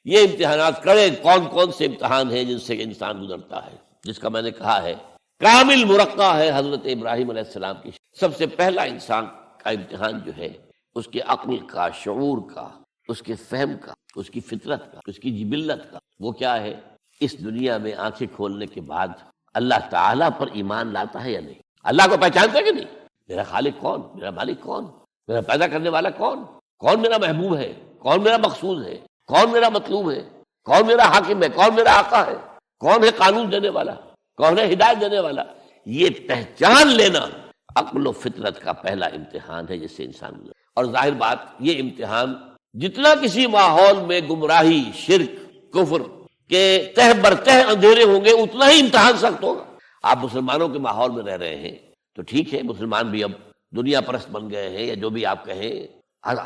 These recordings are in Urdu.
یہ امتحانات کڑے کون کون سے امتحان ہیں جن سے انسان گزرتا ہے، جس کا میں نے کہا ہے کامل مرقع ہے حضرت ابراہیم علیہ السلام کی۔ سب سے پہلا انسان کا امتحان جو ہے اس کے عقل کا، شعور کا، اس کے فہم کا، اس کی فطرت کا، اس کی جبلت کا، وہ کیا ہے؟ اس دنیا میں آنکھیں کھولنے کے بعد اللہ تعالیٰ پر ایمان لاتا ہے یا نہیں؟ اللہ کو پہچانتا ہے کہ نہیں؟ میرا خالق کون، میرا مالک کون، میرا پیدا کرنے والا کون، کون میرا محبوب ہے، کون میرا مقصود ہے، کون میرا مطلوب ہے، کون میرا حاکم ہے، کون میرا آقا ہے، کون ہے قانون دینے والا، کون ہے ہدایت دینے والا؟ یہ پہچان لینا عقل و فطرت کا پہلا امتحان ہے جس سے انسان گزرے۔ اور ظاہر بات یہ امتحان جتنا کسی ماحول میں گمراہی، شرک، کفر کے تہ برتہ اندھیرے ہوں گے اتنا ہی امتحان سخت ہوگا۔ آپ مسلمانوں کے ماحول میں رہ رہے ہیں تو ٹھیک ہے، مسلمان بھی اب دنیا پرست بن گئے ہیں یا جو بھی آپ کہیں،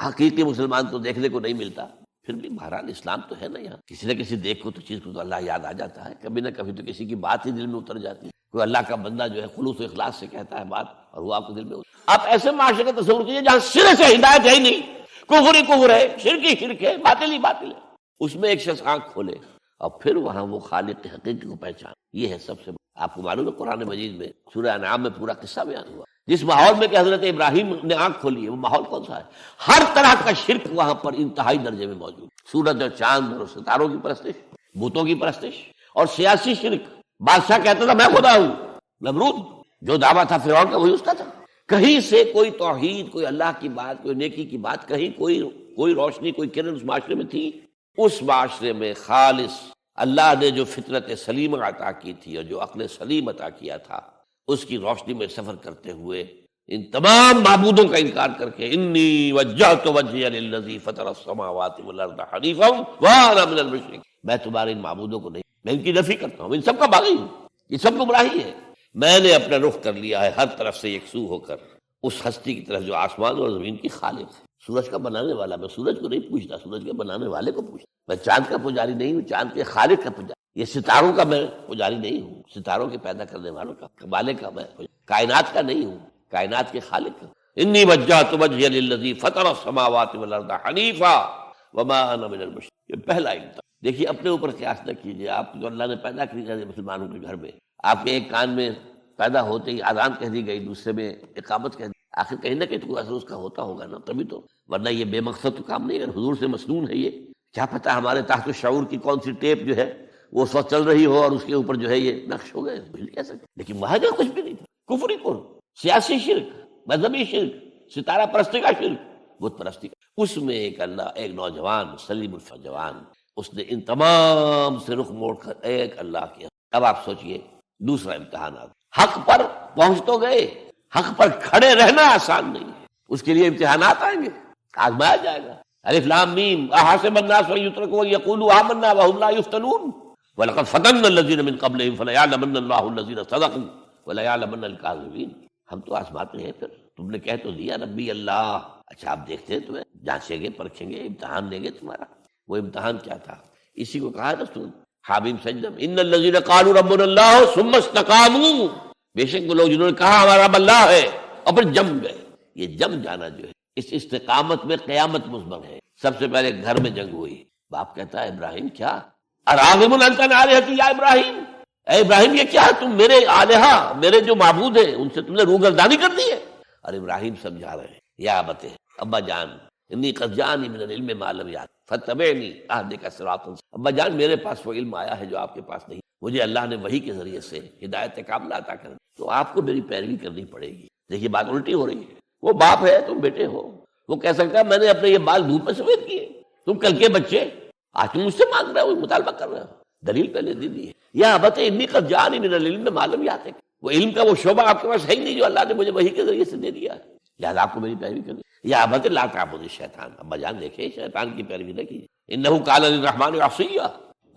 حقیقی مسلمان تو دیکھنے کو نہیں ملتا، پھر بھی بہرحال اسلام تو ہے نا یہاں۔ کسی نہ کسی دیکھ کو تو چیز کو تو اللہ یاد آ جاتا ہے، کبھی نہ کبھی تو کسی کی بات ہی دل میں اتر جاتی ہے، کوئی اللہ کا بندہ جو ہے خلوص و اخلاص سے کہتا ہے بات اور وہ آپ کو دل میں آپ ایسے معاشرے کا تصور کیجیے جہاں سرے سے ہدایت ہے ہی نہیں، کفر ہی کفر ہے، شرک ہی شرک ہے، باطل ہی باطل ہے، اس میں ایک شخص آنکھ کھولے اور پھر وہاں وہ خالق حقیقی کو پہچان، یہ ہے سب سے آپ کو معلوم ہے قرآن مجید میں سورہ انعام میں پورا قصہ بیان ہوا، جس ماحول میں کہ حضرت ابراہیم نے آنکھ کھولی ہے وہ ماحول کون سا ہے؟ ہر طرح کا شرک وہاں پر انتہائی درجے میں موجود، سورج اور چاند اور ستاروں کی پرستش، بتوں کی پرستش اور سیاسی شرک۔ بادشاہ کہتا تھا میں خدا ہوں، نمرود جو دعویٰ تھا فرعون کا وہی اس کا تھا، کہیں سے کوئی توحید، کوئی اللہ کی بات، کوئی نیکی کی بات، کہیں کوئی روشنی، کوئی کرن اس معاشرے میں تھی؟ اس معاشرے میں خالص اللہ نے جو فطرت سلیمہ عطا کی تھی اور جو عقل سلیم عطا کیا تھا اس کی روشنی میں سفر کرتے ہوئے ان تمام معبودوں کا انکار کر کے انی وجہت وجہی للذی فطر السماوات والارض حنیفا وانا من المشرکین، میں تمہارے ان معبودوں کو نہیں، میں ان کی نفی کرتا ہوں، ان سب کا باغی ہوں، یہ سب گمراہی ہے، میں نے اپنا رخ کر لیا ہے ہر طرف سے یکسو ہو کر اس ہستی کی طرف جو آسمان اور زمین کی خالق ہے، سورج کا بنانے والا۔ میں سورج کو نہیں پوچھتا، سورج کے بنانے والے کو پوچھتا۔ میں چاند کا پجاری نہیں ہوں، چاند کے خالق کا پجاری۔ یہ ستاروں کا میں پجاری نہیں ہوں، ستاروں کے پیدا کرنے والوں کا، مالک کا میں، کائنات کا نہیں ہوں، کائنات کے خالق کا۔ انی وجہت وجہی للذی فطر السماوات والارض حنیفا وما انا من المشرکین۔ یہ پہلا امتحان۔ دیکھیے اپنے اوپر قیاس نہ کیجیے، آپ جو اللہ نے پیدا کیا ہے مسلمانوں کے گھر میں، آپ کے ایک کان میں پیدا ہوتے ہی اذان کہہ دی گئی، دوسرے میں اقامت کہہ دی، آخر کہیں نہ کہیں تو اثر اس کا ہوتا ہوگا نا، تبھی تو، ورنہ یہ بے مقصد تو کام نہیں ہے، حضور سے مسنون ہے یہ۔ کیا پتہ ہمارے تحت الشعور کی کون سی ٹیپ جو ہے وہ اس وقت چل رہی ہو اور اس کے اوپر جو ہے یہ نقش ہو گئے، کچھ نہیں کہہ سکتے۔ لیکن وہاں جو کچھ بھی نہیں تھا، کفر ہی کفر، سیاسی شرک، مذہبی شرک، ستارہ پرستی کا شرک، بت پرستی کا، اس میں ایک نوجوان سلیم الفجوان، اس نے ان تمام سے رخ موڑ کر ایک اللہ کیا۔ اب آپ سوچئے دوسرا امتحان آ گیا، حق پر پہنچ تو گئے، حق پر کھڑے رہنا آسان نہیں ہے، اس کے لیے امتحانات آئیں گے، آزمایا جائے گا۔ الف لام میم احسب الناس ان یترکوا ان یقولوا آمنا وهم لا یفتنون ولقد فتنا الذین من قبلهم فلیعلمن اللہ الذین صدقوا ولیعلمن الکاذبین۔ ہم تو آزماتے ہیں، پھر تم نے کہہ تو دیا ربی اللہ، اچھا آپ دیکھتے ہیں، تمہیں جانچیں گے، پرکھیں گے، امتحان لیں گے تمہارا۔ وہ امتحان کیا تھا؟ اسی کو کہا رسول حامیم سجدہ، ان الذین قالوا ربنا اللہ ثم استقاموا، بے شک وہ لوگ جنہوں نے کہا ہمارا رب اللہ ہے اور پھر جم گئے۔ یہ جم جانا جو ہے اس استقامت میں قیامت مضمر ہے۔ سب سے پہلے گھر میں جنگ ہوئی، باپ کہتا ہے ابراہیم کیا اراغب انت عن آلہتی یا ابراہیم، اے ابراہیم یہ کیا ہے، تم میرے آلہہ، میرے جو معبود ہیں ان سے تم نے روگردانی کر دی ہے۔ اور ابراہیم سمجھا رہے ہیں، یا ابت، ابا جان، انی قد جاءنی من العلم ما لم یأتک فاتبعنی اہدک صراطا، ابا جان میرے پاس وہ علم آیا ہے جو آپ کے پاس نہیں، مجھے اللہ نے وحی کے ذریعے سے ہدایت کاملہ عطا کر دی، تو آپ کو میری پیروی کرنی پڑے گی۔ دیکھیے بات الٹی ہو رہی ہے، وہ باپ ہے تم بیٹے ہو، وہ کہہ سکتا ہے میں نے اپنے یہ بال دھوپ میں سفید کیے، تم کل کے بچے آج تم مجھ سے مانگ رہے ہو، مطالبہ کر رہے ہو، دلیل پہلے دے دی ہے۔ یا ابت انی قد جاءنی من العلم ما لم یأتک، وہ علم کا وہ شعبہ آپ کے پاس ہے ہی نہیں جو اللہ نے مجھے وحی کے ذریعے سے دے دیا ہے، لہٰذا آپ کو میری پیروی کرنی۔ یا ابت لا تعبد الشیطان، ابا جان دیکھیں شیطان کی پیروی نہ کیجیے، انہ کان للرحمن عصیا،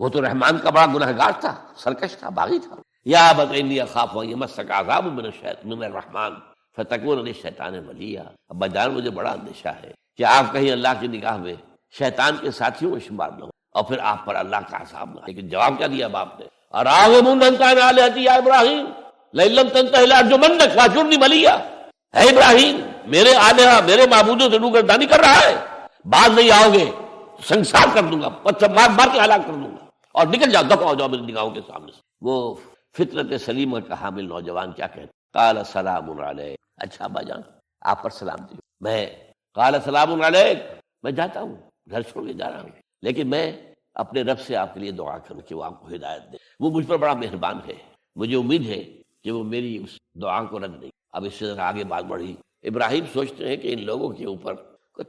وہ تو رحمان کا بڑا گنہگار تھا، سرکش تھا، باغی تھا۔ یا ابت انی اخاف ان یمسک عذاب من الرحمن فتکون للشیطان ولیا، ابا جان مجھے بڑا اندیشہ ہے کہ آپ کہیں اللہ کی نگاہ میں شیطان کے ساتھیوں میں شمار نہ ہو اور پھر آپ پر اللہ کا عذاب نہ۔ لیکن جواب کیا دیا باپ نے؟ اراغب انت عن آلہتی یا ابراہیم لئن لم تنتہ لارجمنک واہجرنی ملیا، اے ابراہیم میرے آلہہ، میرے معبودوں سے روگردانی کر رہا ہے، باز نہیں آؤ گے سنسار کر دوں گا، پتھر مار مار کے ہلاک کر دوں گا، اور نکل جاؤ، دفع ہو جاؤ میری نگاہوں کے سامنے سے۔ وہ فطرت سلیمہ کا حامل نوجوان کیا کہتا، قال سلام علیک، اچھا ابا جان آپ پر سلامتی ہو۔ میں قال سلام علیک، میں جاتا ہوں، گھر چھوڑ کے جا رہا ہوں، لیکن میں اپنے رب سے آپ کے لیے دعا کروں کہ وہ آپ کو ہدایت دے، وہ مجھ پر بڑا مہربان ہے، مجھے امید ہے کہ وہ میری اس دعا کو رد نہیں۔ اب اس سے آگے بات بڑھی، ابراہیم سوچتے ہیں کہ ان لوگوں کے اوپر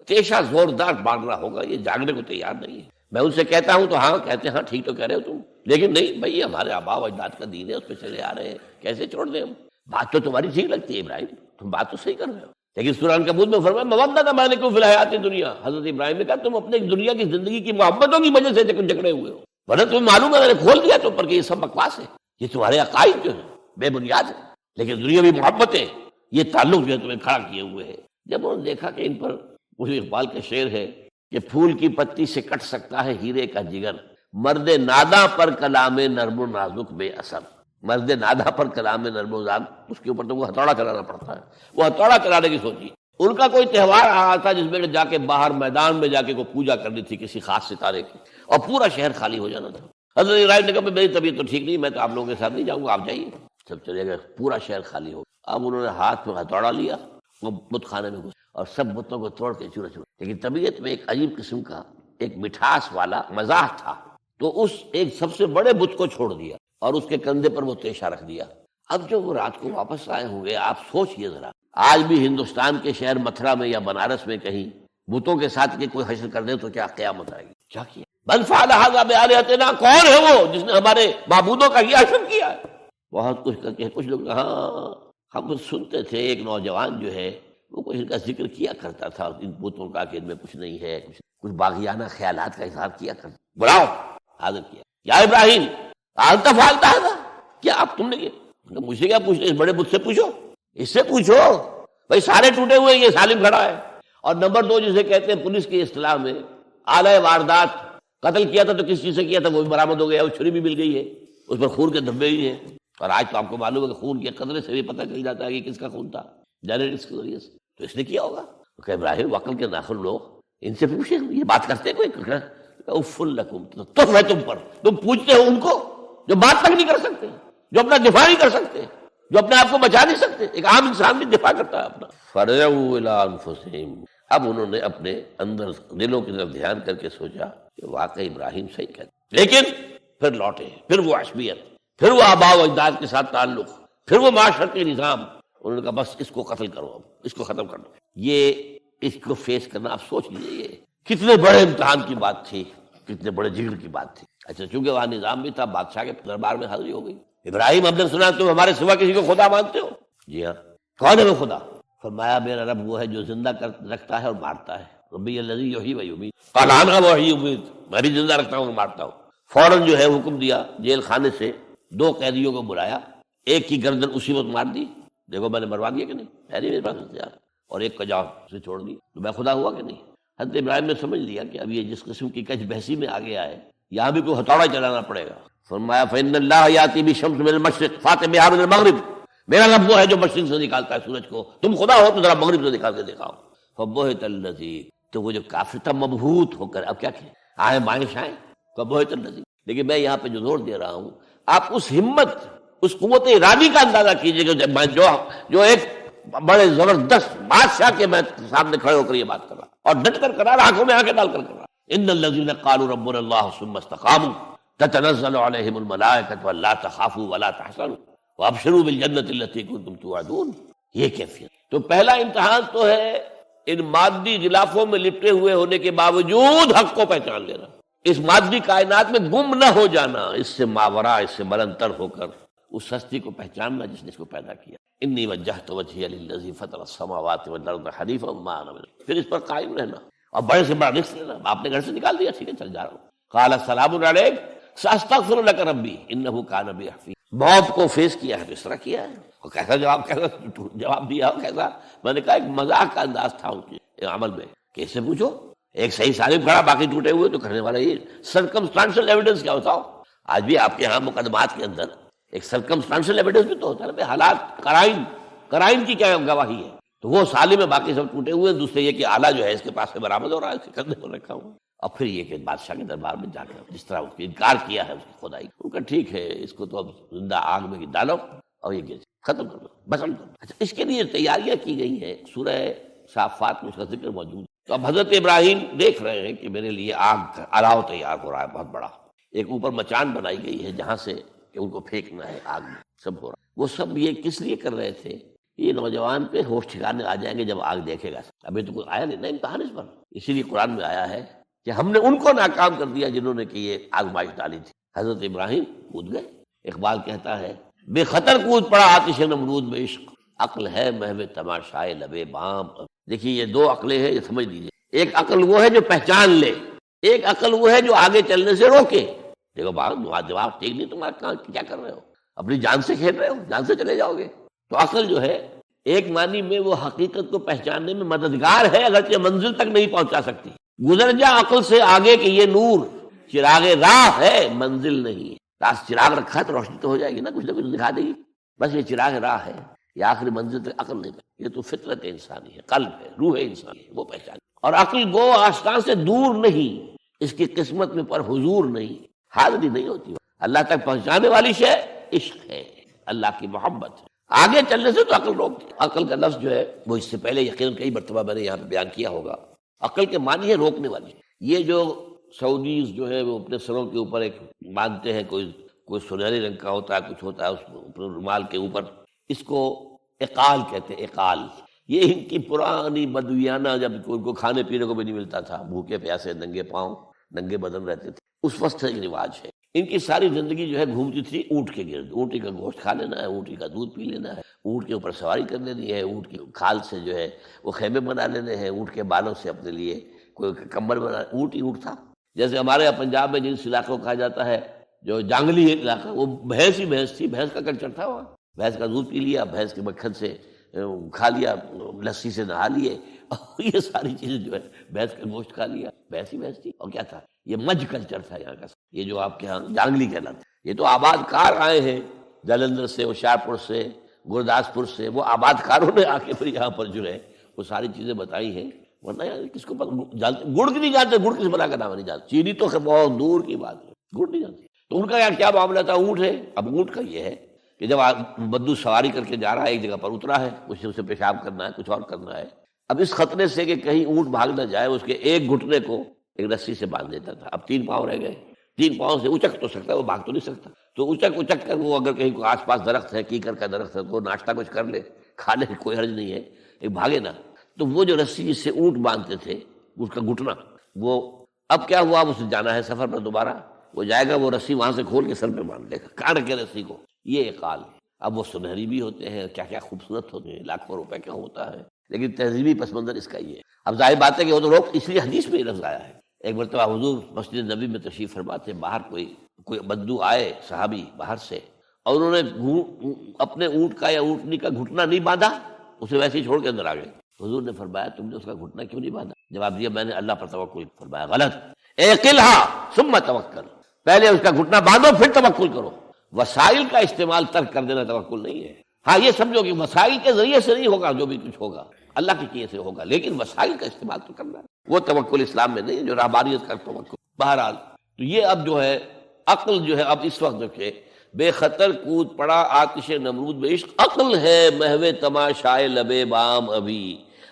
تیشہ زوردار مارنا ہوگا، یہ جاگنے کو تیار نہیں ہے۔ میں ان سے کہتا ہوں تو ہاں کہتے ہیں، ہاں ٹھیک تو کہہ رہے ہو تم، لیکن نہیں بھائی یہ ہمارے آباء و اجداد کا دین ہے، اس پہ چلے آ رہے ہیں، کیسے چھوڑ دیں ہم؟ بات تو تمہاری ٹھیک لگتی ہے ابراہیم، تم بات تو صحیح کر رہے ہو، لیکن سورہ عنکبوت میں فرمایا مودۃ بینکم فی الحیات الدنیا، حضرت ابراہیم نے کہا تم اپنے دنیا کی زندگی کی محبتوں کی وجہ سے جھگڑے ہوئے ہو، ورنہ تمہیں معلوم ہے میں نے کھول دیا تم پر کہ یہ سب بکواس ہے، یہ تمہارے عقائد جو ہیں بے بنیاد ہے، لیکن دنیاوی محبتیں یہ تعلق جو ہے تمہیں کھڑا کیے ہوئے ہے۔ جب انہوں نے دیکھا کہ ان پر، وہ اقبال کا شعر ہے کہ پھول کی پتی سے کٹ سکتا ہے ہیرے کا جگر، مرد ناداں پر کلام نرم و نازک بے اثر، مرد ناداں پر کلام نرم و نازک، اس کے اوپر تو وہ ہتھوڑا چلانا پڑتا ہے، وہ ہتھوڑا چلانے کی سوچی۔ ان کا کوئی تہوار آ رہا تھا جس میں جا کے باہر میدان میں جا کے کوئی پوجا کرنی تھی کسی خاص ستارے کی، اور پورا شہر خالی ہو جانا تھا۔ حضرت ابراہیم نے کہا میری طبیعت تو ٹھیک نہیں، میں تو آپ لوگوں کے ساتھ نہیں جاؤں گا، آپ جائیے۔ سب چلے گئے، پورا شہر خالی ہو گیا۔ اب انہوں نے ہاتھ میں ہتھوڑا لیا، وہ بت خانے میں گھس اور سب بتوں کو توڑ کے چورا چورا، لیکن طبیعت میں ایک عجیب قسم کا ایک مٹھاس والا مزاح تھا، تو اس ایک سب سے بڑے بت کو چھوڑ دیا اور اس کے کندھے پر وہ تیشہ رکھ دیا۔ اب جو وہ رات کو واپس آئے ہوں گے، آپ سوچئے ذرا، آج بھی ہندوستان کے شہر متھرا میں یا بنارس میں کہیں بتوں کے ساتھ کے کوئی حشر کر دے تو کیا قیامت آئے گی؟ کیا کیا من فعل ھذا بآلہتنا، کون ہے وہ جس نے ہمارے معبودوں کا یہ حشر کیا ہے؟ بہت کچھ کر کے کچھ لوگ، ہاں ہم سنتے تھے ایک نوجوان جو ہے وہ کوئی ان کا ذکر کیا کرتا تھا، ان بتوں کا کہ ان میں کچھ نہیں ہے، کچھ باغیانہ خیالات کا اظہار کیا کرتا، بلاؤ حاضر کیا، یا ابراہیم انت فعلت ھذا، کیا آپ تم نے کیا؟ مجھ سے کیا پوچھتے، اس بڑے بت سے پوچھو، اس سے پوچھو، بھائی سارے ٹوٹے ہوئے یہ سالم کھڑا ہے۔ اور نمبر دو جسے کہتے ہیں پولیس کی اصطلاح میں آلہ واردات، قتل کیا تھا تو کس چیز سے کیا تھا وہ بھی برآمد ہو گیا، وہ چھری بھی مل گئی ہے، اس پر خون کے دھبے بھی ہیں، اور آج تو آپ کو معلوم ہے کہ خون کے قطرے سے بھی پتہ چل جاتا ہے کہ کس کا خون تھا، جینیٹکس کے ذریعے سے، تو اس نے کیا ہوگا؟ تو کہ ابراہیم وکل کے ناخن لو، ان سے پوچھیں، یہ بات کرتے کوئی؟ اف لکم، تم ہے تم پر، تم پوچھتے ہو ان کو جو بات تک نہیں کر سکتے، جو اپنا دفاع نہیں کر سکتے، جو اپنے آپ کو بچا نہیں سکتے۔ ایک عام انسان بھی دفاع کرتا ہے اپنا۔ فرجعوا الی انفسہم، اب انہوں نے اپنے اندر دلوں کی طرف دھیان کر کے سوچا کہ واقعی ابراہیم صحیح کہتے، لیکن پھر لوٹے، پھر وہ عصبیت، پھر وہ آباء و اجداد کے ساتھ تعلق، پھر وہ معاشرتی نظام۔ انہوں نے کہا بس اس کو قتل کرو، اب اس کو ختم کر دو۔ یہ اس کو فیس کرنا، آپ سوچ لیجیے یہ کتنے بڑے امتحان کی بات تھی، کتنے بڑے جگر کی بات تھی۔ اچھا چونکہ وہاں نظام بھی تھا، بادشاہ کے دربار میں حاضری ہو گئی۔ ابراہیم ہم نے سنا تم ہمارے سوا کسی کو خدا مانتے ہو؟ جی ہاں۔ کون ہے وہ خدا؟ فرمایا میرا رب وہ ہے جو زندہ رکھتا ہے اور مارتا ہے، ربی الذی یحیی و یمیت، قال انا احیی و امیت، میں بھی زندہ رکھتا ہوں اور مارتا ہوں۔ فوراً جو ہے حکم دیا، جیل خانے سے 2 قیدیوں کو بلایا، ایک کی گردن اسی وقت مار دی، دیکھو میں نے مروا دیا کہ نہیں، ہے نہیں میرے پاس ہتھیار، اور ایک کا جان سے چھوڑ دی، تو میں خدا ہوا کہ نہیں؟ حضرت ابراہیم نے سمجھ لیا کہ اب یہ جس قسم کی کچ بحثی میں آ گیا ہے، یہاں بھی کوئی ہتھوڑا چلانا پڑے گا۔ فرمایا فإن اللہ یاتی بشمس من المشرق فات بہا من المغرب، میرا رب وہ ہے جو مشرق سے نکالتا ہے سورج کو، تم خدا ہو تو ذرا مغرب سے نکال کے دکھاؤ۔ فبہت الذی، تو وہ جو کافر تھا مبہوت ہو کر، اب کیا کہ آئیں بائیں شائیں، فبہت الذی، لیکن میں یہاں پہ جو زور دے رہا ہوں، آپ اس ہمت، اس قوت ارادی کا اندازہ کیجئے کہ جو ایک بڑے زبردست بادشاہ کے میں سامنے کھڑے ہو کر یہ بات کر رہا اور ڈٹ کر کر رہا، آنکھوں میں آنکھیں ڈال کر کر رہا۔ ان الذین قالوا ربنا اللہ ثم استقاموا تتنزل علیہم الملائکۃ الا تخافوا ولا تحزنوا وابشروا بالجنۃ التي کنتم توعدون۔ یہ کیفیت تو پہلا امتحان تو ہے ان مادی غلافوں میں لپٹے ہوئے ہونے کے باوجود حق کو پہچان لینا، اس مادی کائنات میں گم نہ ہو جانا، اس سے ماورا، اس سے بلندتر ہو کر اس ہستی کو پہچاننا جس نے اس کو پیدا کیا۔ انی وجہت وجہی للذی فطر السماوات والارض حنیفا وما انا من المشرکین، پھر اس پر قائم رہنا اور بڑے سے بڑا رزق لینا۔ آپ نے گھر سے نکال دیا، ٹھیک ہے چل جا رہا ہوں۔ قال السلام علیک ساستغفر لک ربی انہ کان بی حفیظ، موت کو فیس کیا ہے تو اس طرح کیا ہے، اور کیسا جواب دیا ہو، کیسا، میں نے کہا ایک مذاق کا انداز تھا ان کے عمل میں کہ اس سے پوچھو، ایک صحیح سالم کھڑا باقی ٹوٹے ہوئے، تو کرنے والا یہ سرکمسٹانشل ایویڈنس کیا ہوتا ہو؟ آج بھی آپ کے ہاں مقدمات کے اندر ایک سرکمسٹانشل ایویڈنس بھی تو ہوتا ہے نا، حالات، قرائن کی کیا گواہی ہے، تو وہ سالم میں باقی سب ٹوٹے ہوئے، دوسرے یہ کہ آلہ جو ہے اس کے پاس سے برآمد ہو رہا ہے، اس کے کندھے پر رکھا ہوا۔ اور پھر یہ کہ بادشاہ کے دربار میں جا کر جس طرح اس کا انکار کیا ہے اس کی خدائی، ان کا ٹھیک ہے، اس کو تو اب زندہ آگ میں ڈالو اور یہ ختم کر دو، بسم کر دو۔ اچھا، اس کے لیے تیاریاں کی گئی ہیں، سورہ صافات میں اس کا ذکر موجود ہے۔ تو اب حضرت ابراہیم دیکھ رہے ہیں کہ میرے لیے آگ کا الاؤ تیار ہو رہا ہے بہت بڑا، ایک اوپر مچان بنائی گئی ہے جہاں سے کہ ان کو پھینکنا ہے آگ میں، سب ہو رہا ہے۔ وہ سب یہ کس لیے کر رہے تھے؟ یہ نوجوان پہ ہوش ٹھکانے آ جائیں گے جب آگ دیکھے گا، ابھی تو کوئی آیا نہیں نا امتحان اس پر، اسی لیے قرآن میں آیا ہے کہ ہم نے ان کو ناکام کر دیا جنہوں نے کہ یہ آزمائش ڈالی تھی۔ حضرت ابراہیم کود گئے۔ اقبال کہتا ہے بے خطر کود پڑا آتش نمرود میں عشق، عقل ہے محو تماشائے لبے بام۔ دیکھیے یہ دو عقلیں ہیں، یہ سمجھ لیجیے، ایک عقل وہ ہے جو پہچان لے، ایک عقل وہ ہے جو آگے چلنے سے روکے۔ دیکھو دماغ ٹھیک نہیں تمہارا، کہاں کیا کر رہے ہو، اپنی جان سے کھیل رہے ہو، جان سے چلے جاؤ گے۔ تو عقل جو ہے ایک معنی میں وہ حقیقت کو پہچاننے میں مددگار ہے، اگرچہ منزل تک نہیں پہنچا سکتی۔ گزر جا عقل سے آگے کہ یہ نور چراغ راہ ہے منزل نہیں۔ راس چراغ رکھا ہے تو روشنی تو ہو جائے گی نا، کچھ نہ کچھ دکھا دے گی، بس یہ چراغ راہ ہے، یہ آخری منزل تک عقل نہیں ہے۔ یہ تو فطرت انسانی ہے، قلب ہے، روح انسانی ہے، وہ پہچان۔ اور عقل گو آستان سے دور نہیں، اس کی قسمت میں پر حضور نہیں، حاضری نہیں ہوتی۔ اللہ تک پہنچانے والی شے عشق ہے، اللہ کی محبت ہے، آگے چلنے سے تو عقل روکتی۔ عقل کا لفظ جو ہے وہ اس سے پہلے یقیناً کئی مرتبہ میں نے یہاں پہ بیان کیا ہوگا۔ عقل کے معنی ہے روکنے والی۔ یہ جو سعودیز جو ہے وہ اپنے سروں کے اوپر ایک باندھتے ہیں، کوئی سنہرے رنگ کا ہوتا ہے، کچھ ہوتا ہے اس اوپر رومال کے اوپر، اس کو اقال کہتے ہیں، اقال۔ یہ ان کی پرانی بدویانہ، جب ان کو کھانے پینے کو بھی نہیں ملتا تھا، بھوکے پیاسے ننگے پاؤں ننگے بدن رہتے تھے، اس وقت سے ایک رواج ہے۔ ان کی ساری زندگی جو ہے گھومتی تھی اونٹ کے گرد، اونٹی کا گوشت کھا لینا ہے، اونٹی کا دودھ پی لینا ہے، اونٹ کے اوپر سواری کر لینی ہے، اونٹ کی کھال سے جو ہے وہ خیمے بنا لینے ہیں، اونٹ کے بالوں سے اپنے لیے کوئی کمبل بنا، اونٹ ہی اونٹ تھا۔ جیسے ہمارے یہاں پنجاب میں جس علاقے کو کہا جاتا ہے جو جانگلی علاقہ، وہ بھینس ہی بھینس تھی، بھینس کا کلچر تھا وہاں، بھینس کا دودھ پی لیا، بھینس کے مکھن سے کھا لیا، لسی سے نہا لیے، اور یہ ساری چیزیں جو ہے بھینس کا گوشت کھا لیا، بھینس ہی بھینس تھی۔ اور کیا تھا؟ یہ مجھ کلچر تھا یہاں کا، یہ جو آپ کے ہاں جانگلی کہلاتے، یہ تو آباد کار آئے ہیں جلندھر سے، ہوشیارپور سے، گرداسپور سے، وہ آباد کاروں نے آ کے پھر یہاں پر جو ہے وہ ساری چیزیں بتائی ہیں، ورنہ یار کس کو جانتے، گڑ کی نہیں جانتے، گڑ کس بلا کا نام نہیں جانتے، چینی تو بہت دور کی بات ہے، گڑ نہیں جانتے۔ تو ان کا یار کیا معاملہ تھا؟ اونٹ ہے۔ اب اونٹ کا یہ ہے کہ جب بدو سواری کر کے جا رہا ہے، ایک جگہ پر اترا ہے، اسے پیشاب کرنا ہے، کچھ اور کرنا ہے، اب اس خطرے سے کہ کہیں اونٹ بھاگ نہ جائے، اس کے ایک گھٹنے کو ایک رسی سے باندھ دیتا تھا۔ اب 3 پاؤں رہ گئے، 3 پاؤں سے اچک تو سکتا ہے، وہ بھاگ تو نہیں سکتا، تو اچک کر وہ اگر کہیں آس پاس درخت ہے، کیکر کا درخت ہے، تو ناشتہ کچھ کر لے، کھا لے، کوئی حرج نہیں ہے، ایک بھاگے نا۔ تو وہ جو رسی جس سے اونٹ باندھتے تھے، اس کا گھٹنا، وہ اب کیا ہوا، اسے جانا ہے سفر پر دوبارہ، وہ جائے گا، وہ رسی وہاں سے کھول کے سر پہ باندھ لے گا، کاٹ کے رسی کو۔ یہ اقال۔ اب وہ سنہری بھی ہوتے ہیں، کیا کیا خوبصورت ہوتے ہیں، لاکھوں روپے کا ہوتا ہے، لیکن تہذیبی پس منظر اس کا یہ ہے۔ اب ظاہر بات ہے کہ وہ تو لوگ، اس لیے حدیث میں یہ لفظ آیا ہے۔ ایک مرتبہ حضور مسجد نبی میں تشریف فرما تھے، باہر کوئی بدو آئے صحابی باہر سے، اور انہوں نے اپنے اونٹ کا یا اونٹنی کا گھٹنا نہیں باندھا، اسے ویسے ہی چھوڑ کے اندر آ گئے۔ حضور نے فرمایا تم نے اس کا گھٹنا کیوں نہیں باندھا؟ جواب دیا میں نے اللہ پر توکل۔ فرمایا غلط، اعقلھا ثم توکل، پہلے اس کا گھٹنا باندھو پھر توکل کرو۔ وسائل کا استعمال ترک کر دینا توکل نہیں ہے۔ ہاں یہ سمجھو کہ وسائل کے ذریعے سے نہیں ہوگا، جو بھی کچھ ہوگا اللہ کی کیے سے ہوگا، لیکن وسائل کا استعمال تو کرنا ہے، وہ توکل اسلام میں نہیں ہے جو رہبانیت کا توکل۔ بہرحال تو یہ اب جو ہے عقل جو ہے، اب اس وقت جو کہ بے خطر کود پڑا آتش نمرود میں عشق، عقل ہے محو تماشائے لبے بام،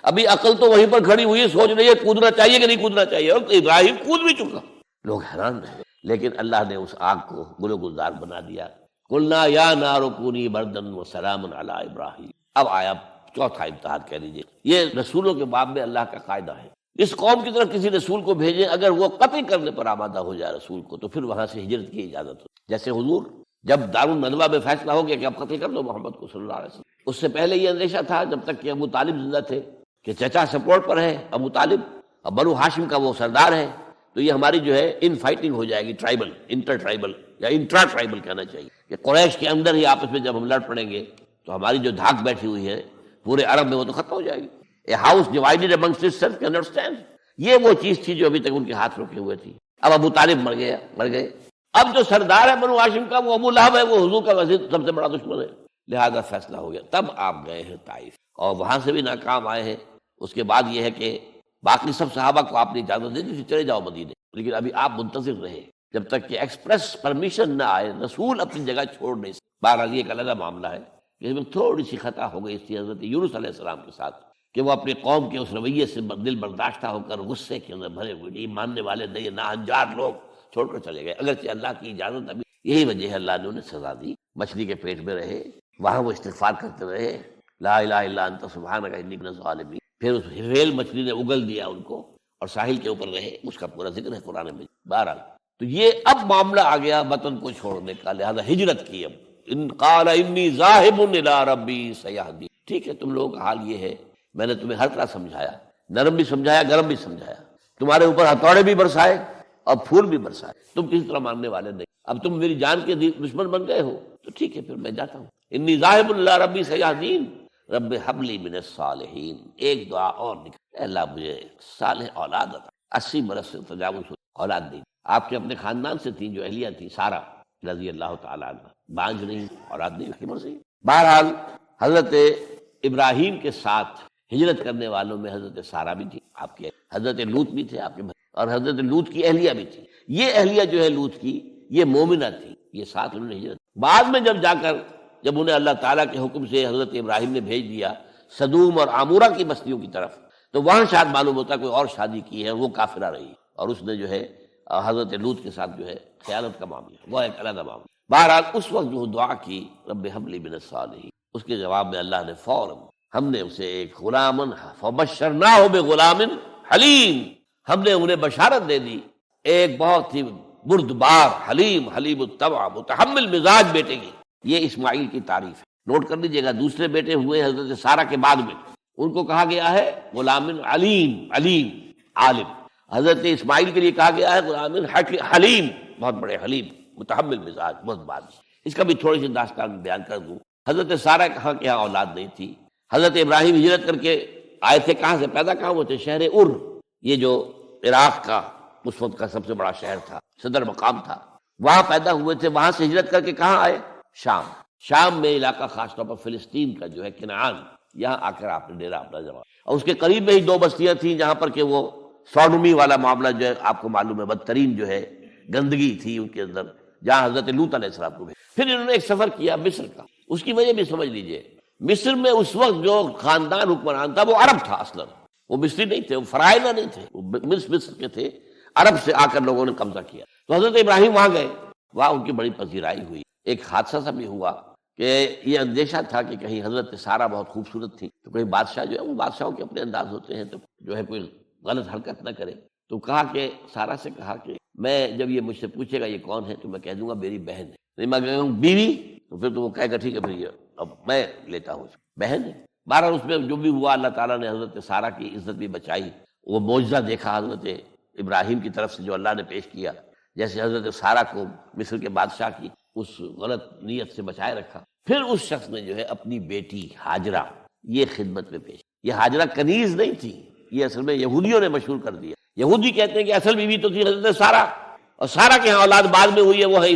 ابھی عقل تو وہیں پر کھڑی ہوئی سوچ رہی ہے کودنا چاہیے کہ نہیں کودنا چاہیے، اور ابراہیم کود بھی چکا۔ لوگ حیران رہے، لیکن اللہ نے اس آگ کو گل و گلزار بنا دیا۔ قلنا یا نار کونی بردا وسلاما علی ابراہیم۔ اب آیا چوتھا امتحان کہہ لیجیے۔ یہ رسولوں کے باب میں اللہ کا قاعدہ ہے، اس قوم کی طرف کسی رسول کو بھیجیں، اگر وہ قتل کرنے پر آمادہ ہو جائے رسول کو، تو پھر وہاں سے ہجرت کی اجازت ہو۔ جیسے حضور جب دارالندوہ میں فیصلہ ہو گیا کہ اب قتل کر دو محمد کو صلی اللہ علیہ وسلم، اس سے پہلے یہ اندیشہ تھا جب تک کہ ابو طالب زندہ تھے کہ چچا سپورٹ پر ہے ابو طالب، اب بنو ہاشم کا وہ سردار ہے، تو یہ ہماری جو ہے ان فائٹنگ ہو جائے گی، ٹرائبل، انٹر ٹرائبل یا انٹرا ٹرائبل کہنا چاہیے، کہ قریش کے اندر ہی آپس میں جب ہم لڑ پڑیں گے تو ہماری جو دھاک بیٹھی ہوئی ہے پورے عرب میں وہ تو ختم ہو جائے گی۔ A house divided amongst itself can understand, یہ وہ چیز تھی جو ابھی تک ان کے ہاتھ رکھے ہوئے تھی۔ اب ابو طالب مر گئے، اب جو سردار ہے بنو ہاشم کا وہ ابو لہب ہے، وہ حضور کا وزیر سب سے بڑا دشمن ہے، لہذا فیصلہ ہو گیا۔ تب آپ گئے ہیں طائف، اور وہاں سے بھی ناکام آئے ہیں۔ اس کے بعد یہ ہے کہ باقی سب صحابہ کو آپ نے اجازت دے دی چلے جاؤ مدینے، لیکن ابھی آپ منتظر رہے جب تک کہ ایکسپریس پرمیشن نہ آئے، رسول اپنی جگہ چھوڑ نہیں سکتے۔ بہرحال یہ ایک علیحدہ معاملہ ہے، اس میں تھوڑی سی خطا ہو گئی تھی حضرت یونس علیہ السلام کے ساتھ کہ وہ اپنی قوم کے اس رویے سے دل برداشتہ ہو کر غصے کے اندر بھرے ہوئے، یہ ماننے والے نہیں، ناہنجار لوگ چھوڑ کر چلے گئے، اگرچہ اللہ کی اجازت ابھی۔ یہی وجہ ہے اللہ نے انہیں سزا دی، مچھلی کے پیٹ میں رہے، وہاں وہ استغفار کرتے رہے، لا الہ الا انت سبحانک انی من الظالمین۔ پھر اس ویل مچھلی نے اگل دیا ان کو اور ساحل کے اوپر رہے، اس کا پورا ذکر ہے قرآن میں۔ بہرحال تو یہ اب معاملہ آ گیا وطن کو چھوڑنے کا، لہذا ہجرت کی۔ اب ان قال انی ذاہب الی ربی سیہدین، ٹھیک ہے تم لوگوں کا حال یہ ہے، میں نے تمہیں ہر طرح سمجھایا، نرم بھی سمجھایا، گرم بھی سمجھایا، تمہارے اوپر ہتھوڑے بھی برسائے اور پھول بھی برسائے، تم کسی طرح ماننے والے نہیں، اب تم میری جان کے دشمن بن گئے ہو تو ٹھیک ہے پھر میں جاتا ہوں۔ انی ذاہب الی ربی سیہدین رب حب لی من الصالحین، ایک دعا اور نکل، اے اللہ مجھے صالح اولاد عطا۔ 80 برس سے تجاوز ہوئی، اولاد نہیں۔ آپ کے اپنے خاندان سے تھیں جو اہلیہ تھی سارہ رضی اللہ تعالیٰ عنہ، بانجھ نہیں، اولاد نہیں، حکمر سے۔ بہرحال حضرت ابراہیم کے ساتھ ہجرت کرنے والوں میں حضرت سارہ بھی تھی، آپ کے حضرت لوط بھی تھے آپ کے، اور حضرت لوط کی اہلیہ بھی تھی۔ یہ اہلیہ جو ہے لوط کی، یہ مومنہ تھی، یہ ساتھ انہوں نے ہجرت۔ بعد میں جب انہیں اللہ تعالیٰ کے حکم سے حضرت ابراہیم نے بھیج دیا سدوم اور عامورہ کی بستیوں کی طرف، تو وہاں شاید معلوم ہوتا کوئی اور شادی کی ہے، وہ کافرہ رہی اور اس نے جو ہے حضرت لوط کے ساتھ جو ہے خیانت کا معاملہ، وہ ایک علیحدہ معاملہ۔ بہرحال اس وقت جو دعا کی رب حب لی من الصالحین، اس کے جواب میں اللہ نے فوراً، ہم نے اسے ایک غلامن فبشرناہ بغلام حلیم، ہم نے انہیں بشارت دے دی ایک بہت ہی بردبار، حلیم الطبع، متحمل مزاج بیٹے کی۔ یہ اسماعیل کی تعریف ہے، نوٹ کر لیجیے گا، دوسرے بیٹے ہوئے حضرت سارہ کے بعد میں، ان کو کہا گیا ہے غلام علیم عالم۔ حضرت اسماعیل کے لیے کہا گیا ہے غلام حلیم، بہت بڑے حلیم، متحمل مزاج، بہت بات۔ اس کا بھی تھوڑی سی داستان بیان کر دوں۔ حضرت سارہ کہاں کے یہاں اولاد نہیں تھی، حضرت ابراہیم ہجرت کر کے آئے تھے، کہاں سے پیدا کہاں ہوئے تھے؟ شہر ار، یہ جو عراق کا اس وقت کا سب سے بڑا شہر تھا، صدر مقام تھا، وہاں پیدا ہوئے تھے۔ وہاں سے ہجرت کر کے کہاں آئے؟ شام میں علاقہ، خاص طور پر فلسطین کا جو ہے کنعان، یہاں آ کر آپ نے ڈیرا اپنا جمع، اور اس کے قریب میں ہی 2 بستیاں تھیں جہاں پر کہ وہ سوڈومی والا معاملہ جو ہے آپ کو معلوم ہے، بدترین جو ہے گندگی تھی ان کے اندر، جہاں حضرت لوط علیہ السلام کو بھیجا۔ پھر انہوں نے ایک سفر کیا مصر کا، اس کی وجہ بھی سمجھ لیجئے۔ مصر میں اس وقت جو خاندان حکمران تھا وہ عرب تھا، اصلا وہ مصری نہیں تھے، وہ فرائضہ نہیں تھے، وہ مصر کے تھے، عرب سے آ کر لوگوں نے قبضہ کیا۔ تو حضرت ابراہیم وہاں گئے، وہاں ان کی بڑی پذیرائی ہوئی۔ ایک حادثہ سا بھی ہوا کہ یہ اندیشہ تھا کہ کہیں حضرت سارہ بہت خوبصورت تھی تو کہیں بادشاہ جو ہے، وہ بادشاہوں کے اپنے انداز ہوتے ہیں، تو جو ہے کوئی غلط حرکت نہ کرے، تو کہا کہ سارہ سے کہا کہ میں جب یہ مجھ سے پوچھے گا یہ کون ہے تو میں کہہ دوں گا میری بہن ہے، نہیں میں کہوں گا بیوی تو پھر تو وہ کہے گا ٹھیک ہے پھر یہ اب میں لیتا ہوں، بہن ہے۔ بہرحال اس میں جو بھی ہوا، اللہ تعالیٰ نے حضرت سارہ کی عزت بھی بچائی۔ وہ معجزہ دیکھا حضرت ابراہیم کی طرف سے جو اللہ نے پیش کیا، جیسے حضرت سارہ کو مصر کے بادشاہ کی اس غلط نیت سے بچائے رکھا۔ پھر اس شخص نے جو ہے اپنی بیٹی ہاجرہ یہ خدمت میں پیش۔ یہ ہاجرہ کنیز نہیں تھی، یہ اصل میں یہودیوں نے مشہور کر دیا۔ یہودی کہتے ہیں کہ اصل بیوی تو تھی حضرت سارہ، اور سارہ کے ہاں اولاد بعد میں ہوئی ہے، وہ ہے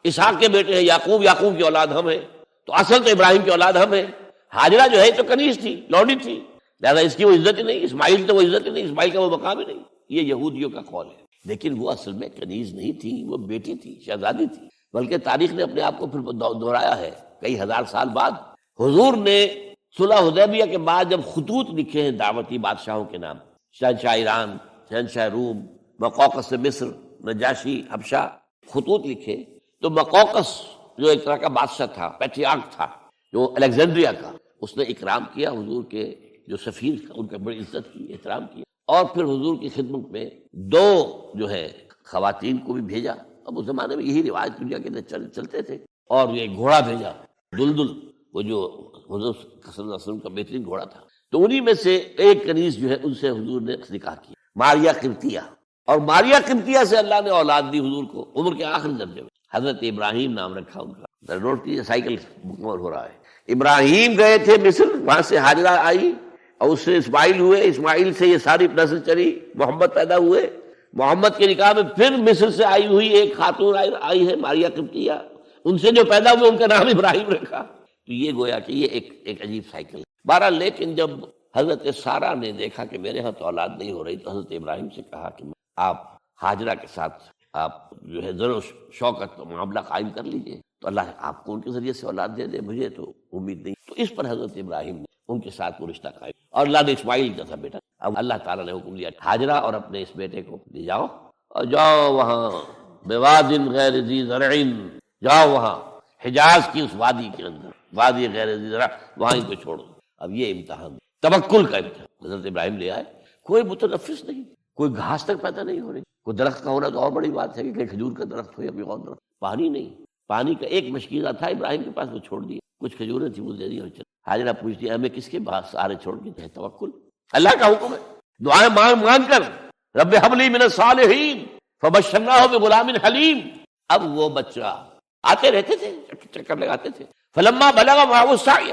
اسحاق کے بیٹے ہیں یعقوب کی اولاد ہم ہیں، تو اصل تو ابراہیم کی اولاد ہم ہیں۔ ہاجرہ جو ہے تو کنیز تھی، لوڈی تھی، لہذا اس کی وہ عزت ہی نہیں، اسماعیل تو وہ عزت ہی نہیں، اسماعیل کا وہ مقام ہی نہیں۔ یہ یہودیوں کا قول ہے، لیکن وہ اصل میں کنیز نہیں تھی، وہ بیٹی تھی، شہزادی تھی۔ بلکہ تاریخ نے اپنے آپ کو پھر دہرایا ہے کئی ہزار سال بعد۔ حضور نے صلح حدیبیہ کے بعد جب خطوط لکھے ہیں دعوتی بادشاہوں کے نام، شہنشاہ ایران، شہنشاہ روم، مقوقس مصر، نجاشی حبشہ، خطوط لکھے، تو مقوقس جو ایک طرح کا بادشاہ تھا، پیٹریارک تھا، جو الیگزینڈریا کا، اس نے اکرام کیا حضور کے جو سفیر تھا، ان کا بڑی عزت کی، احترام کیا، اور پھر حضور کی خدمت میں 2 جو ہے خواتین کو بھی بھیجا۔ اب اس زمانے میں یہی رواج دنیا کے اندر چلتے تھے، اور یہ گھوڑا بھیجا، دلدل، وہ جو حضور صلی اللہ علیہ وسلم کا بہترین گھوڑا تھا، تو انہی میں سے ایک کنیز جو ہے ان سے حضور نے نکاح کیا، ماریا قبطیہ، اور ماریا قبطیہ سے اللہ نے اولاد دی حضور کو عمر کے آخری درجے میں، حضرت ابراہیم نام رکھا ان کا۔ نوٹ کیجیے، سائیکل مکمل ہو رہا ہے۔ ابراہیم گئے تھے مصر، وہاں سے ہاجرہ آئی، اور اس سے اسماعیل ہوئے، اسماعیل سے یہ ساری نسل چلی، محمد پیدا ہوئے، محمد کے نکاح میں پھر مصر سے آئی ہوئی ایک خاتون آئی ہے ماریا قبطیہ، ان سے جو پیدا ہوئے ان کا نام ابراہیم رکھا۔ تو یہ گویا کہ یہ ایک عجیب سائیکل ہے۔ بہرحال لیکن جب حضرت سارہ نے دیکھا کہ میرے ہاں تو اولاد نہیں ہو رہی، تو حضرت ابراہیم سے کہا کہ آپ ہاجرہ کے ساتھ آپ جو ہے ذر و شوقت معاملہ قائم کر لیجئے تو اللہ آپ کو ان کے ذریعے سے اولاد دے دے، مجھے تو امید نہیں۔ تو اس پر حضرت ابراہیم نے ان کے ساتھ وہ رشتہ قائم، اور اللہ نے اسماعیل کا تھا بیٹا، اب اللہ تعالیٰ نے حکم دیا ہاجرہ اور اپنے اس بیٹے کو لے جاؤ اور جاؤ وہاں بواد غیر ذی زرع، جاؤ وہاں حجاز کی اس وادی کے اندر، وادی غیر ذی زرع، وہاں ان کو چھوڑو۔ اب یہ امتحان، توکل کا امتحان حضرت ابراہیم لے آئے، کوئی متنفس نہیں، کوئی گھاس تک پیدا نہیں ہو رہی، کوئی درخت کا ہونا تو اور بڑی بات ہے کہ کہیں کھجور کا درخت ہو یا کوئی اور درخت، پانی نہیں، پانی کا ایک مشکیزہ تھا ابراہیم کے پاس، وہ چھوڑ دیا، کچھ کھجوریں تھی وہ دے دی اور چل۔ حاجرہ پوچھتی ہے ہمیں کس کے پاس سارے چھوڑ کے تھے؟ توکل، اللہ کا حکم ہے، دعائیں مانگ مانگ کر رب حب لی من الصالحین فبشرناہ بغلام حلیم۔ اب وہ بچہ آتے رہتے تھے، چکر لگاتے تھے، فلما بلغ معه السعی،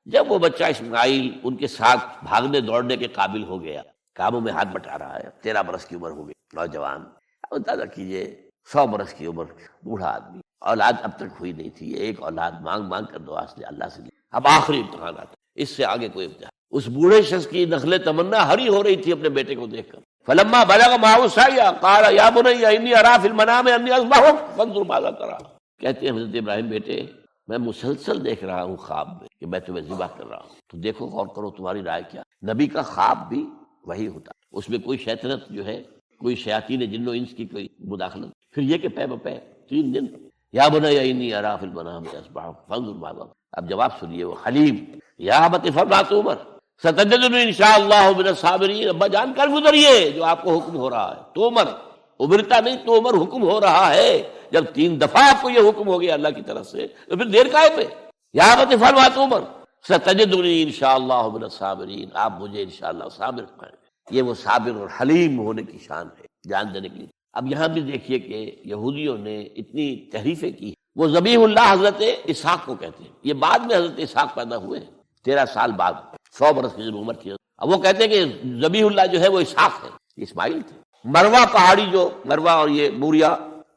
جب وہ بچہ اسماعیل ان کے ساتھ بھاگنے دوڑنے کے قابل ہو گیا، کاموں میں ہاتھ بٹا رہا ہے، 13 برس کی عمر ہو گئی، نوجوان، اب اندازہ کیجئے 100 برس کی عمر، بوڑھا آدمی، اولاد اب تک ہوئی نہیں تھی، ایک اولاد مانگ مانگ کر دعا سے اللہ سے لی، اب آخری امتحان آتا، اس سے آگے کوئی امتحان۔ اس بوڑھے شخص کی نخل تمنا ہری ہو رہی تھی اپنے بیٹے کو دیکھ کر، فلما بلغ معه السعی قال یا بنی انی اری فی المنام انی اذبحک فانظر ماذا تری۔ کہتے ہیں حضرت ابراہیم بیٹے میں مسلسل دیکھ رہا ہوں خواب میں کہ میں تمہیں ذبح کر رہا ہوں، تو دیکھو غور کرو تمہاری رائے کیا۔ نبی کا خواب بھی وہی ہوتا، اس میں کوئی شیطنت جو ہے، کوئی شیاطین جن و انس کی کوئی مداخلت، پھر یہ کہ پے بپے 3 دن، یا بنی انی اری فی المنام اذبحک فانظر ماذا۔ اب جواب سنیے، وہ حلیم، یا ابت افعل ما تؤمر ستجدنی انشاءاللہ من الصابرین، ابا جان کر گزریے جو آپ کو حکم ہو رہا ہے، تومر ابرتا نہیں، تومر حکم ہو رہا ہے، جب 3 دفعہ آپ کو یہ حکم ہو گیا اللہ کی طرف سے تو پھر دیر کائے پہ؟ یا ابت افعل ما تؤمر ستجدنی انشاءاللہ من الصابرین، آپ مجھے انشاءاللہ صابر پائیں گے۔ یہ وہ صابر اور حلیم ہونے کی شان ہے، جان دینے کے لیے۔ اب یہاں بھی دیکھیے کہ یہودیوں نے اتنی تحریفیں کی، وہ ذبیح اللہ حضرت اسحاق کو کہتے ہیں، یہ بعد میں حضرت اسحاق پیدا ہوئے ہیں، 13 سال بعد، 100 برس کی عمر تھی، اب وہ کہتے ہیں کہ ذبیح اللہ جو ہے وہ اسحاق ہے، اسماعیل تھے۔ مروہ پہاڑی، جو مروہ اور یہ موریا،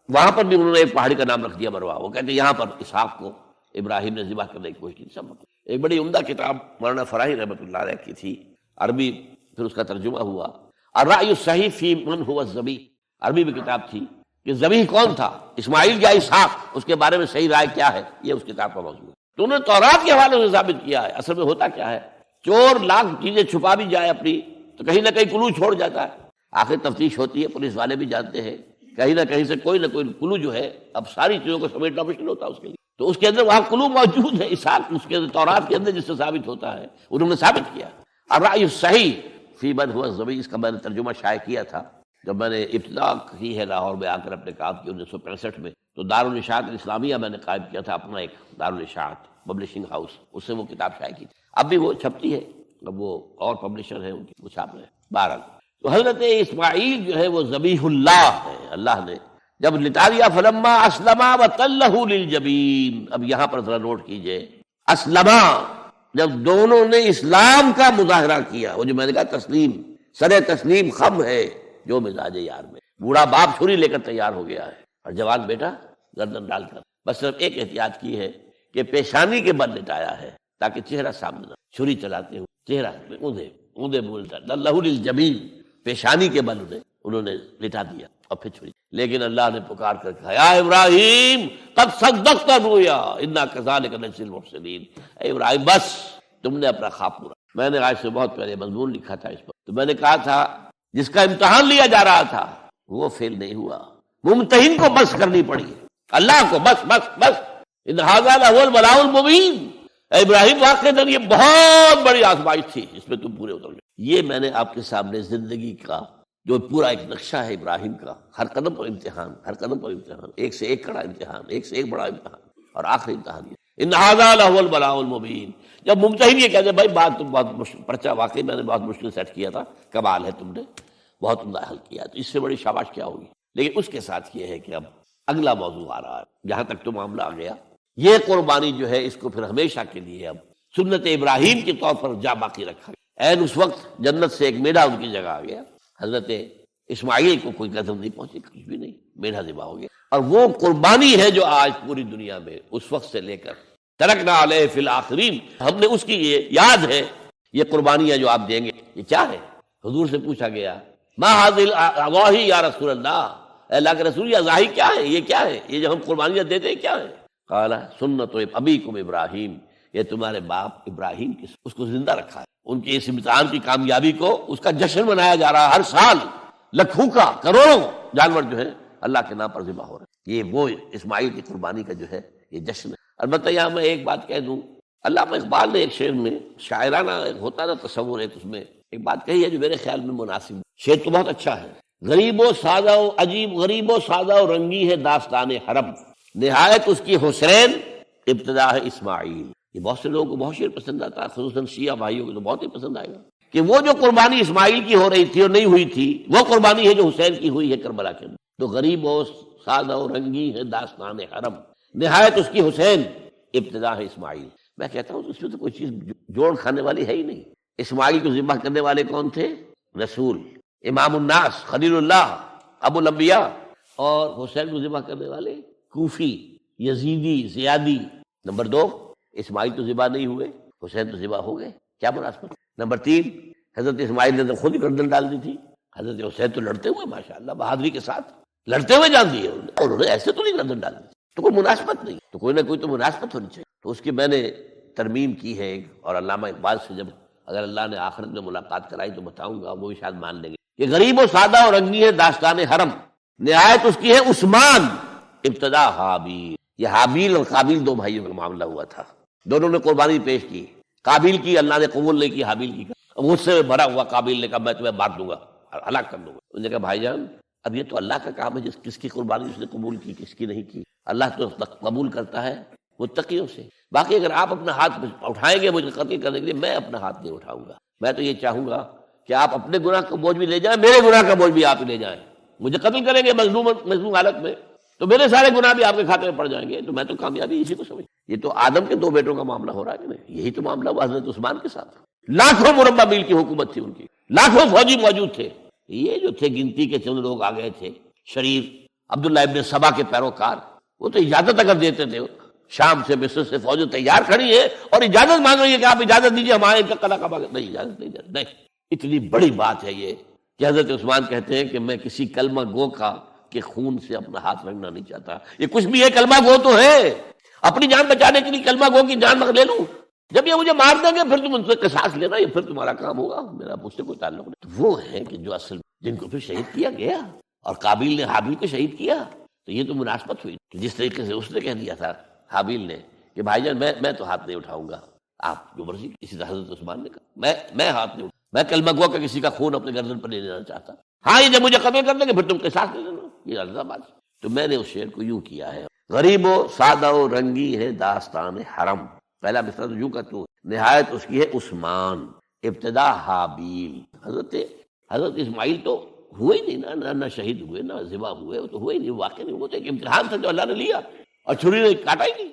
وہاں پر بھی انہوں نے ایک پہاڑی کا نام رکھ دیا مروہ، وہ کہتے ہیں یہاں پر اسحاق کو ابراہیم نے ذبح کرنے کی کوشش کی۔ سب ایک بڑی عمدہ کتاب مولانا فراہی رحمۃ اللہ علیہ کی تھی، عربی، پھر اس کا ترجمہ ہوا، الرأی الصحیح فی من هو الذبیح، عربی میں کتاب تھی کہ ذبیح کون تھا، اسماعیل یا اسحاق، اس کے بارے میں صحیح رائے کیا ہے، یہ اس کتاب کا موضوع ہے۔ تو انہوں نے تورات کے حوالے سے ثابت کیا ہے۔ اصل میں ہوتا کیا ہے، چور لاکھ چیزیں چھپا بھی جائے اپنی تو کہیں نہ کہیں کلو چھوڑ جاتا ہے، آخر تفتیش ہوتی ہے، پولیس والے بھی جانتے ہیں، کہیں نہ کہیں سے کوئی نہ کوئی کلو جو ہے، اب ساری چیزوں کو سمیٹنا مشکل ہوتا ہے اس کے لیے، تو اس کے اندر وہاں کلو موجود ہے، اسحاق اس کے تورات کے اندر جس سے ثابت ہوتا ہے، انہوں نے ثابت کیا۔ الرأی الصحیح فی من هو الذبیح، اس کا میں نے ترجمہ شائع کیا تھا جب میں نے ابتدا کی ہے لاہور میں آ کر اپنے کام کی 1965 میں، تو دارالاشاعت الاسلامیہ میں نے قائم کیا تھا اپنا ایک دارالاشاعت پبلشنگ ہاؤس، اس سے وہ کتاب شائع کی تھی، اب بھی وہ چھپتی ہے، اب وہ اور پبلشر ہے ان کی، وہ چھاپ رہے ہیں۔ بہرحال تو حضرت اسماعیل جو ہے وہ ذبیح اللہ ہے، اللہ نے جب لٹا دیا، فلما اسلما وتلہ للجبین۔ اب یہاں پر ذرا نوٹ کیجئے، اسلما، جب دونوں نے اسلام کا مظاہرہ کیا، وہ جو میں نے کہا تسلیم، سر تسلیم خم ہے جو مزاج یار میں، بوڑھا باپ چھری لے کر تیار ہو گیا ہے اور جوان بیٹا گردن ڈال کر، بس صرف ایک احتیاط کی ہے کہ پیشانی کے بل لٹایا ہے تاکہ چہرہ سامنے نہ، چھری چلاتے ہوئے چہرہ اونده بولتا، لہ للجبین، پیشانی کے بل انہوں نے لٹا دیا اور پھر چھری، لیکن اللہ نے پکار کر کہا یا ابراہیم قد صدقت الرؤیا انا کذلک نجزی المحسنین، اے ابراہیم بس تم نے اپنا خواب پورا۔ میں نے آج سے بہت پہلے مضمون لکھا تھا اس پر، تو میں نے کہا تھا جس کا امتحان لیا جا رہا تھا وہ فیل نہیں ہوا، ممتحن کو بس کرنی پڑی، اللہ کو بس بس بس، ان ھذا لہو البلاء المبین، اے ابراہیم واقعتاً یہ بہت بڑی آزمائش تھی، اس میں تم پورے اتر گئے۔ یہ میں نے آپ کے سامنے زندگی کا جو پورا ایک نقشہ ہے ابراہیم کا، ہر قدم پر امتحان، ہر قدم پر امتحان، ایک سے ایک کڑا امتحان، ایک سے ایک بڑا امتحان، اور آخری امتحان یہ ان ھذا لہو البلاء المبین۔ جب ممتحن یہ کہتے ہیں بھائی بات تم بہت مشکل، پرچہ واقعی میں نے بہت مشکل سیٹ کیا تھا، کمال ہے تم نے بہت عمدہ حل کیا، تو اس سے بڑی شاباش کیا ہوگی۔ لیکن اس کے ساتھ یہ ہے کہ اب اگلا موضوع آ رہا ہے، جہاں تک تو معاملہ آ گیا، یہ قربانی جو ہے اس کو پھر ہمیشہ کے لیے اب سنت ابراہیم کے طور پر جا باقی رکھا گیا۔ این اس وقت جنت سے ایک میڑھا ان کی جگہ آ گیا، حضرت اسماعیل کو کوئی قدر نہیں پہنچی، کچھ بھی نہیں، میڑھا ذبح ہو گیا، اور وہ قربانی ہے جو آج پوری دنیا میں اس وقت سے لے کر ترکنا علیہ فی الآخرین، ہم نے اس کی یہ یاد ہے، یہ قربانیاں جو آپ دیں گے یہ کیا ہے؟ حضور سے پوچھا گیا ما حاضل اضاحی یا رسول اللہ، اے اللہ کے رسول، یہ اضاحی کیا ہے، یہ کیا ہے، یہ جو ہم قربانیاں دیتے ہیں کیا ہے؟ قال سنت ابیکم ابراہیم، یہ تمہارے باپ ابراہیم کی اس کو زندہ رکھا ہے، ان کے اس امتحان کی کامیابی کو، اس کا جشن منایا جا رہا ہے ہر سال، لاکھوں کا کروڑوں جانور جو ہے اللہ کے نام پر ذبح ہو رہے ہیں۔ یہ وہ اسماعیل کی قربانی کا جو ہے یہ جشن ہے۔ البتہ یہاں میں ایک بات کہہ دوں، علامہ اقبال نے ایک شعر میں شاعرانہ ہوتا نا تصور ہے، اس میں ایک بات کہی ہے جو میرے خیال میں مناسب ہے۔ شعر تو بہت اچھا ہے، غریب و سادہ و عجیب، غریب و سادہ و رنگی ہے داستان حرم، نہایت اس کی حسین ابتدا ہے اسماعیل۔ یہ بہت سے لوگوں کو بہت شعر پسند آتا ہے، خصوصاً شیعہ بھائیوں کو تو بہت ہی پسند آئے گا، کہ وہ جو قربانی اسماعیل کی ہو رہی تھی اور نہیں ہوئی تھی، وہ قربانی ہے جو حسین کی ہوئی ہے کربلا کے اندر۔ تو غریب و سادہ و رنگی ہے داستان حرم، نہایت اس کی حسین ابتدا ہے اسماعیل۔ میں کہتا ہوں اس میں تو کوئی چیز جوڑ کھانے والی ہے ہی نہیں۔ اسماعیل کو ذبح کرنے والے کون تھے؟ رسول، امام الناس، خلیل اللہ، ابو الانبیاء، اور حسین کو ذبح کرنے والے کوفی، یزیدی، زیادی۔ نمبر 2، اسماعیل تو ذبح نہیں ہوئے، حسین تو ذبح ہو گئے، کیا مناسبت؟ نمبر 3، حضرت اسماعیل نے تو خود ہی گردن ڈال دی تھی، حضرت حسین تو لڑتے ہوئے ماشاءاللہ بہادری کے ساتھ لڑتے ہوئے جان دیے، اور انہوں نے ایسے تو نہیں گردن ڈال دی، تو کوئی مناسبت نہیں، تو کوئی نہ کوئی تو مناسبت ہونی چاہیے۔ تو اس کی میں نے ترمیم کی ہے، اور علامہ اقبال سے جب اگر اللہ نے آخرت میں ملاقات کرائی تو بتاؤں گا، وہ بھی شاید مان لیں گے کہ غریب و سادہ اور رنگی ہے داستان حرم، نہایت اس کی ہے عثمان ابتدا حابیل۔ یہ حابیل اور قابیل دو بھائیوں کا معاملہ ہوا تھا، دونوں نے قربانی پیش کی، قابیل کی اللہ نے قبول نہیں کی، حابیل کی غصے میں بھرا ہوا قابیل نے کہا میں تمہیں مار دوں گا، ہلاک کر دوں گا۔ انہوں نے کہا بھائی جان اب یہ تو اللہ کا کام ہے، کس کی قربانی اس نے قبول کی کس کی نہیں کی، اللہ تو قبول کرتا ہے متقیوں سے۔ باقی اگر آپ اپنا ہاتھ اٹھائیں گے مجھے قتل کرنے کے لیے، میں اپنا ہاتھ نہیں اٹھاؤں گا۔ میں تو یہ چاہوں گا کہ آپ اپنے گناہ کا بوجھ بھی لے جائیں، میرے گناہ کا بوجھ بھی آپ ہی لے جائیں۔ مجھے قتل کریں گے مظلوم حالت میں تو میرے سارے گناہ بھی آپ کے کھاتے میں پڑ جائیں گے، تو میں تو کامیابی اسی کو سمجھ۔ یہ تو آدم کے 2 بیٹوں کا معاملہ ہو رہا ہے کہ نہیں، یہی تو معاملہ ہوا حضرت عثمان کے ساتھ۔ لاکھوں مربع میل کی حکومت تھی ان کی، لاکھوں فوجی موجود تھے، یہ جو تھے گنتی کے چند لوگ آ گئے تھے، شریف عبداللہ ابن سبا کے پیروکار، وہ تو اجازت اگر دیتے تھے، شام سے مصر سے فوج تیار کھڑی ہے اور اجازت مانگ رہی ہے کہ آپ اجازت دیجیے ہمارے ان کا قلعہ کعبہ نہیں، اجازت نہیں۔ اتنی بڑی بات ہے یہ کہ حضرت عثمان کہتے ہیں کہ میں کسی کلمہ گو کا کے خون سے اپنا ہاتھ رنگنا نہیں چاہتا۔ یہ کچھ بھی ہے، کلمہ گو تو ہے، اپنی جان بچانے کے لیے کلمہ گو کی جان لے لوں، جب یہ مجھے مار دیں گے پھر تم ان سے قصاص لینا، یہ پھر تمہارا کام ہوگا، میرا مجھ سے کوئی تعلق نہیں۔ تو وہ ہے کہ جو اصل جن کو پھر شہید کیا گیا، اور قابیل نے حابیل کو شہید کیا، تو یہ تو مناسبت ہوئی کہ جس طریقے سے اس نے کہہ دیا تھا حابیل نے کہ بھائی جان میں تو ہاتھ نہیں اٹھاؤں گا، آپ جو مرضی۔ اسی طرح حضرت عثمان نے کہا میں ہاتھ نہیں اٹھاؤں، میں کلمہ گو کا کسی کا خون اپنے گردن پر نہیں لینا چاہتا، ہاں یہ جب مجھے قتل کر دیں گے پھر تم قصاص لے لینا، یہ الزا بات۔ تو میں نے اس شعر کو یوں کیا ہے، غریب و سادہ و رنگی ہے داستان حرم، پہلا مصرع تو یوں کا تو نہایت اس کی ہے عثمان ابتدا حابیل۔ حضرت اسماعیل تو ہوئے ہی نہیں، نہ شہید ہوئے نہ ذبح ہوئے، وہ تو ہوئے ہی نہیں، واقع نہیں، وہ تو ایک امتحان تھا جو اللہ نے لیا اور چھری نے کاٹا ہی نہیں۔